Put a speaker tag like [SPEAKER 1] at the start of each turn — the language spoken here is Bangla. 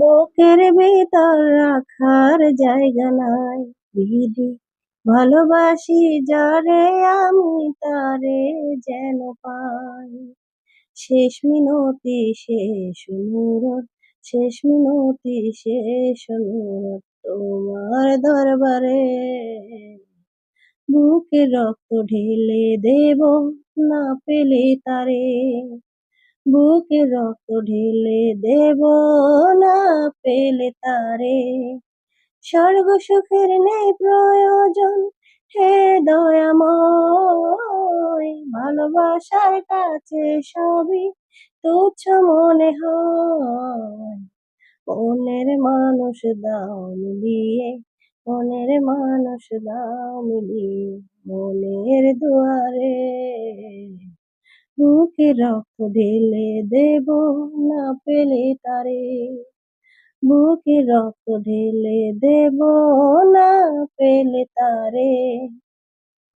[SPEAKER 1] বুকের ভিতর রাখার জায়গা নাই বিধি, ভালোবাসি যারে আমি তারে যেন পাই। শেষ মিনতি শেষ অনুরোধ, শেষ মিনতি শেষ অনুরোধ তোমার দরবারে। বুকে রক্ত ঢেলে দেব না পেলে তারে, বুকে রক্ত ঢেলে দেব না পেলে তারে। স্বর্গ সুখের নেই প্রয়োজন, হে দয়াময়, ভালোবাসার কাছে সবই তুচ্ছ মনে হয়। মনের মানুষ দাও মিলিয়ে, মনের মানুষ দাও মিলিয়ে, মনের দুয়ারে। বুকে রক্ত ঢেলে দেব না পেলে তারে, বুকে রক্ত ঢেলে দেব না পেলে তারে।